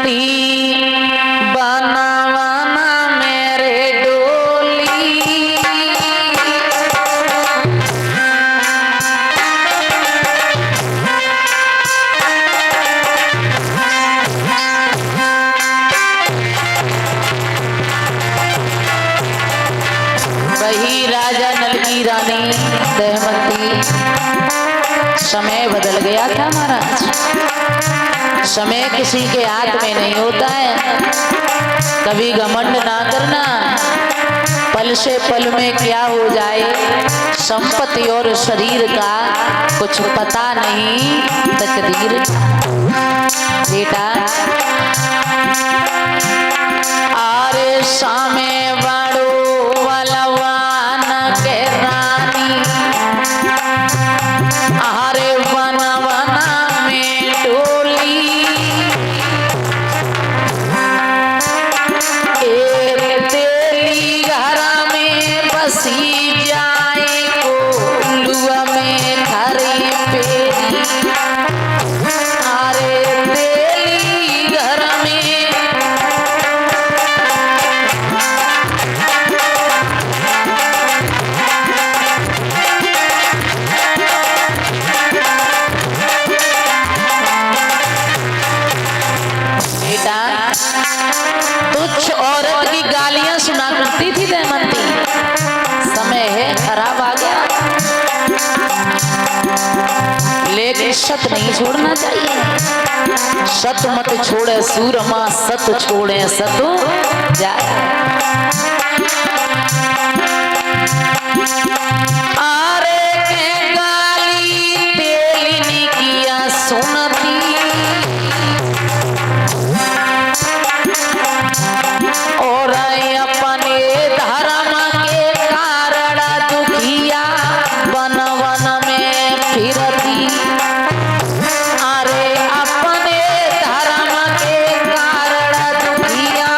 देहमती बनावाना मेरे डोली। वही राजा नल की रानी देहमती। समय बदल गया था महाराज। समय किसी के हाथ में नहीं होता है। कभी घमंड ना करना, पल से पल में क्या हो जाए संपत्ति और शरीर का कुछ पता नहीं तकदीर बेटा। आरे सामे बड़ो बलवान के रानी, आरे बना बना में डोली। एक तेरी घर में बसी जाए कोलुआ में थारी पेरी। आरे तेरी घर में तुच्छ औरत की गालियां सुना करती थी देहमती। समय है खराब आ गया, लेकिन सत नहीं छोड़ना चाहिए। सत मत छोड़े सूरमा, सत छोड़े सत जाए। आरे के गाली तेलिनी किया सुनती, और अपने धर्म के कारण दुखिया वन वन में फिरती। अरे अपने धर्म के कारण दुखिया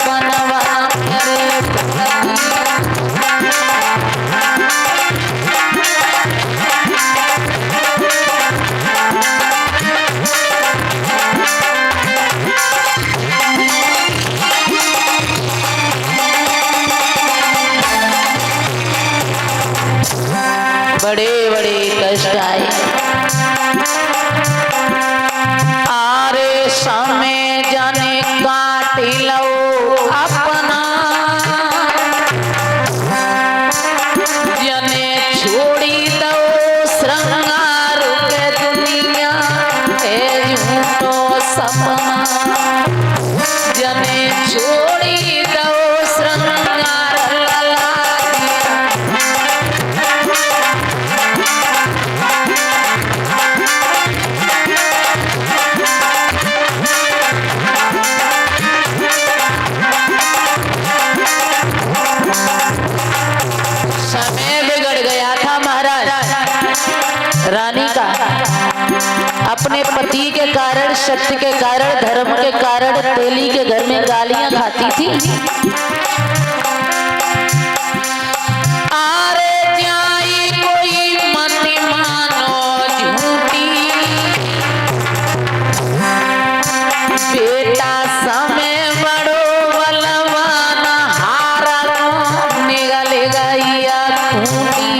वन वन में फिरती। बड़े बड़े कष्ट आए। आरे समय जाने काट लो अपना, जने छोड़ी दो श्रृंगार के दुनिया है झूठो सपना। जने छोड़ी दो श्रृंगार रानी का। अपने पति के कारण, सत्य के कारण, धर्म के कारण तेली के घर में गालियां खाती थी। आरे न्याय कोई मत मानो झूठी, बेटा समय बड़ो बलवान हारा निगल गया खूंटी।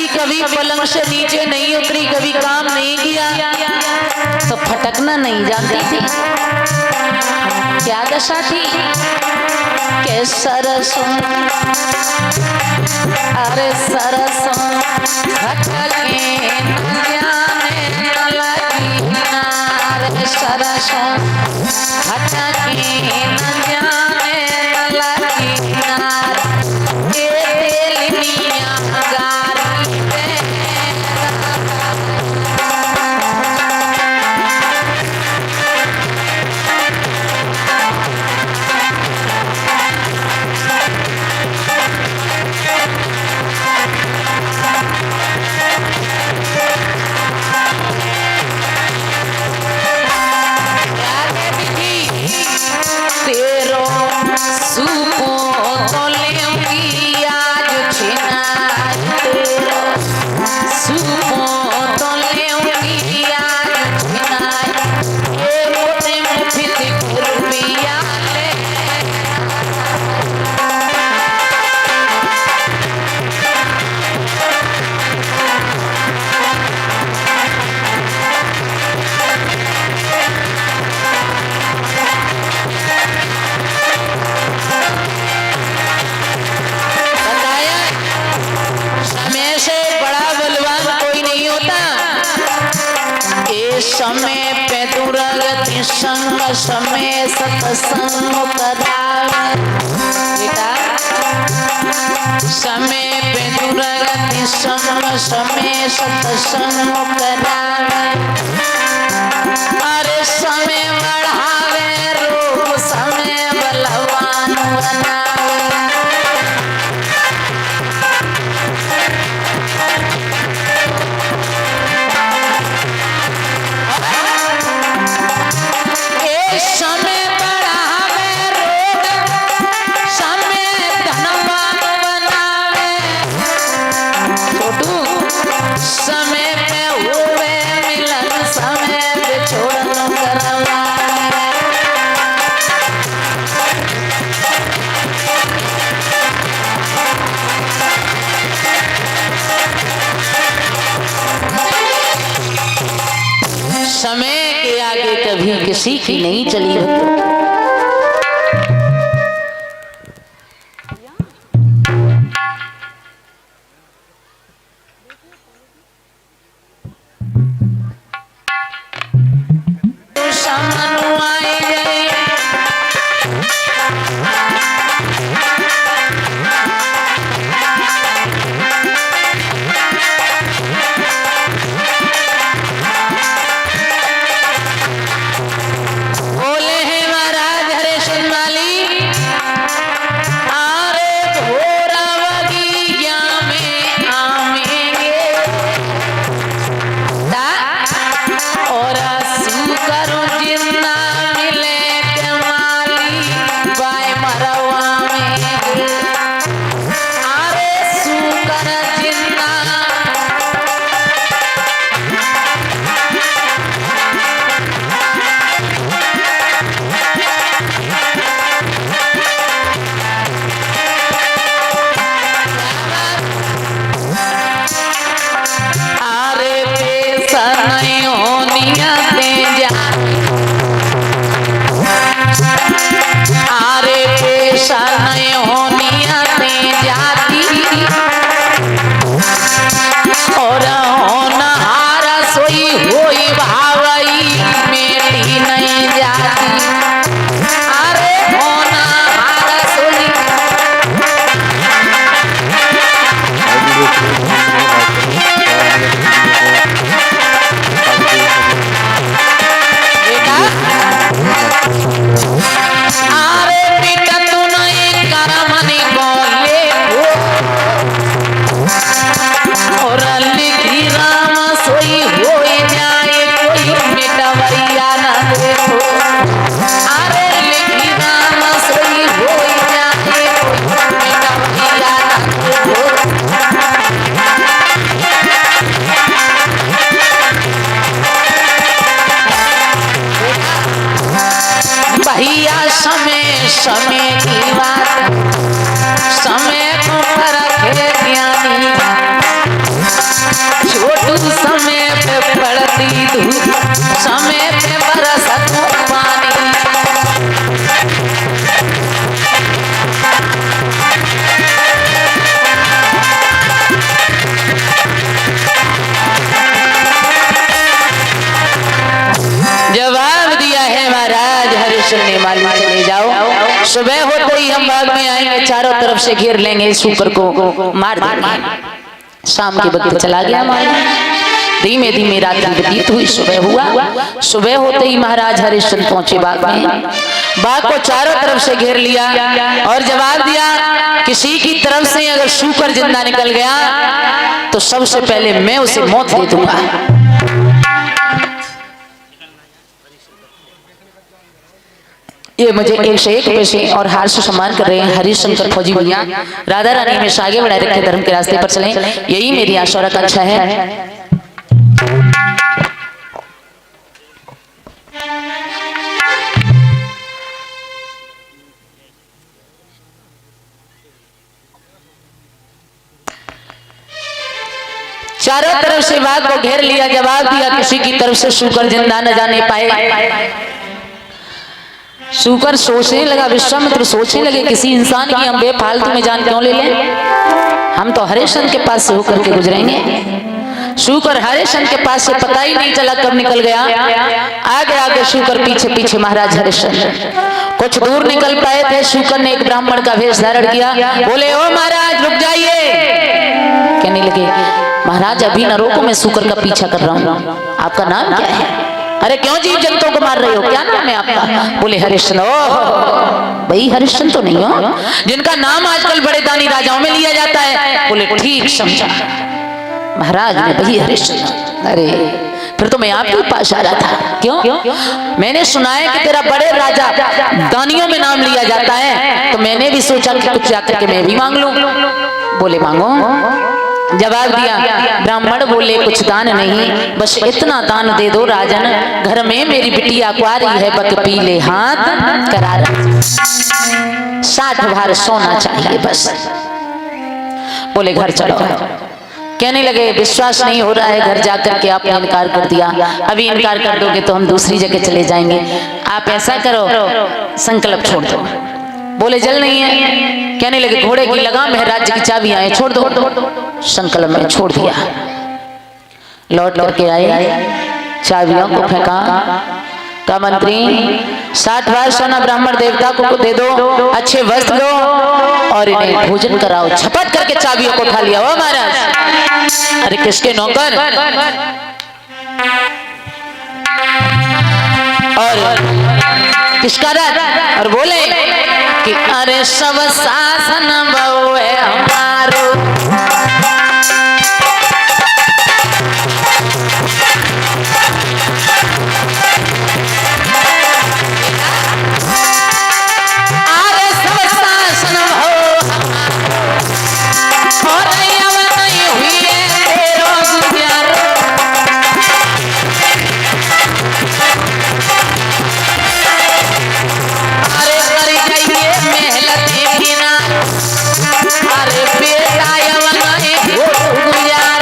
कभी पलंग से नीचे नहीं उतरी, कभी काम नहीं किया तो फटकना नहीं जानती थी। क्या दशा थी के सरसों, अरे सरसों फटके न जाने लगी नार। सरसों फटके न जाने लगी नार। तेलिया गारी समय सत्संग करावे बेटा समय पे दुर्गति समय सत्संग करावे अरे समय बढ़ावे रूप समय बलवान बनावे समय बढ़ावे रोग समय धनवान बनावे छोटू समय पे हुए मिलन समय पे छोड़न करवावे समय के आगे कभी किसी की नहीं चली हो समय की बात समय को परखे ज्ञानी छोटू समय पे पड़ती धूप समय पे बरसत पानी जवाब दिया है महाराज हरिश्चंद्र ने मालूम चले जाओ सुबह होते ही हम बाग में आएंगे चारों तरफ से घेर लेंगे इस ऊपर को मार देंगे शाम के वक्त चला गया धीमे धीमे रात्रि व्यतीत हुई सुबह हुआ सुबह होते ही महाराज हरिश्चंद्र पहुंचे बाग में बाग को चारों तरफ से घेर लिया और जवाब दिया किसी की तरफ से अगर शूकर जिंदा निकल गया तो सबसे पहले मैं उसे मौत दे दूंगा ये मुझे एक से एक पैसे और हार से सम्मान कर रहे हैं हरिशंकर फौजी भैया राधा रानी में आगे बढ़ाए रखे धर्म के रास्ते पर चलें यही मेरी आशा और आकांक्षा है। चारों तरफ से बाग को घेर लिया जवाब दिया किसी की तरफ से शूकर जिंदा न जाने पाए शूकर सोचने लगा विश्वामित्र सोचने लगे किसी इंसान की हम बेफालतू में जान क्यों ले लें हम तो हरिश्चंद्र के पास से होकर के गुजरेंगे शूकर हरिश्चंद्र के पास से पता ही नहीं चला कब निकल गया। आगे आगे शूकर, पीछे पीछे महाराज हरिश्चंद्र। कुछ दूर निकल पाए थे, शूकर ने एक ब्राह्मण का वेश धारण किया। बोले ओ महाराज रुक जाइए। कहने लगे महाराज अभी न रोको, मैं शूकर का पीछा कर रहा हूँ। आपका नाम क्या है? अरे क्यों जीव जंतुओं को मार रहे हो, क्या नाम है आपका? बोले हरिश्चंद्र। भाई हरिश्चंद्र तो नहीं हो, जिनका नाम आजकल बड़े दानी राजाओं में लिया जाता है। बोले ठीक समझा महाराज, मैं वही हरिश्चंद्र। अरे फिर तो मैं आपके पास आ रहा था। क्यों? मैंने सुना है कि तेरा बड़े राजा दानियों में नाम लिया जाता है, तो मैंने भी सोचा कि कुछ जाकर के मैं भी मांग लूं। बोले मांगो। जवाब दिया ब्राह्मण। बोले कुछ दान नहीं, बस इतना दान दे दो राजन, घर में मेरी बिटिया कुआरी है, बक पीले हाथ करा रहा, 60 भार सोना चाहिए बस। बोले घर चलो। कहने लगे विश्वास नहीं हो रहा है, घर जाकर के आपने इनकार कर दिया, अभी इनकार कर दोगे तो हम दूसरी जगह चले जाएंगे। आप ऐसा करो संकल्प छोड़ दो। बोले जल नहीं है। कहने लगे घोड़े की लगाम है, राज्य की चाबियां हैं, छोड़ दो। संकल्प में छोड़ दिया। लौट करके आए, चाबियों को फेंका। का मंत्री 60 भार सोना ब्राह्मण देवता को दे दो, अच्छे वस्त्र दो और इन्हें भोजन कराओ। झपट करके चाबियों को उठा लिया। ओ महाराज, अरे किसके नौकर? और किसका राज? और बोले कि अरे सब शासन बहुए हमारो, अरे सब शासन बहु और नहीं हुई है तेरो गुजर। अरे कर जाइए मेहनती बिना, अरे बेटा नहीं गुजार।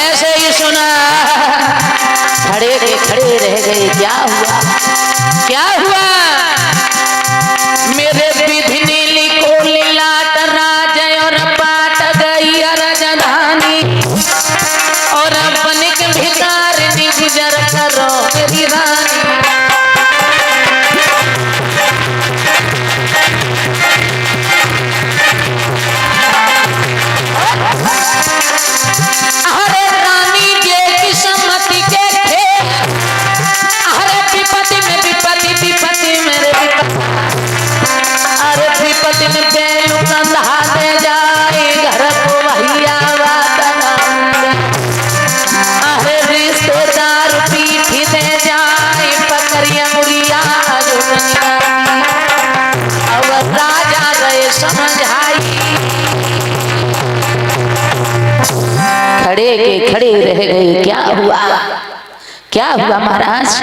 ऐसे ही सुना, खड़े रह गए। क्या हुआ? क्या हुआ? मेरे विधि नीली को लीलाट राज और पाट गई राजधानी, और अपने के भिखारिनी गुजर करो मेरी रानी। अरे रानी के किस्मती के थे, अरे विपत्ति में विपत्ति, विपत्ति मेरे विपत्ति, अरे विपत्ति में बेलू कंधा दे जाए घर को भैया वादना, अरे रिश्तेदार पीठी दे जाए पकड़िया मुड़िया जुगनिया। अब राजा गए समझाई, खड़े रह गए। क्या हुआ? क्या हुआ महाराज?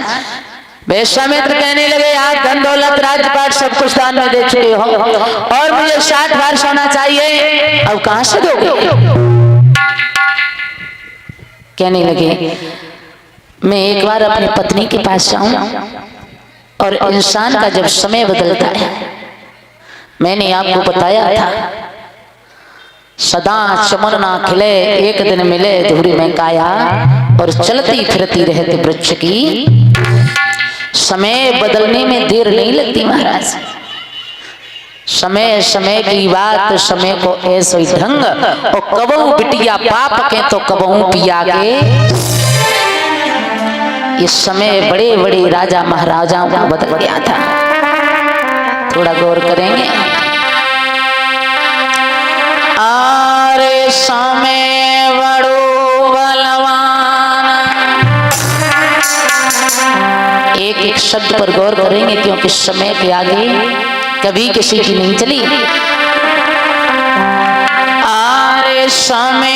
विश्वामित्र कहने लगे आप धन दौलत राजपाट सब कुछ दान में दे चुके हो और मुझे 60 भार सोना चाहिए, अब कहां से दोगे? कहने लगे मैं एक बार अपनी पत्नी के पास जाऊं, और इंसान का जब समय बदलता है, मैंने आपको बताया था सदा चमन ना खिले, एक दिन मिले धूरी में काया, और चलती फिरती रहती वृक्ष की। समय बदलने में देर नहीं लगती महाराज। समय समय की बात, समय को ऐसो ही ढंग, और कबहू बिटिया पाप के तो कबहू पिया के। इस समय बड़े बड़े राजा महाराजाओं का बदल गया था। थोड़ा गौर करेंगे। आरे समय बड़ो बलवान, एक एक शब्द पर गौर करेंगे क्योंकि समय के आगे कभी किसी की नहीं चली। आरे समय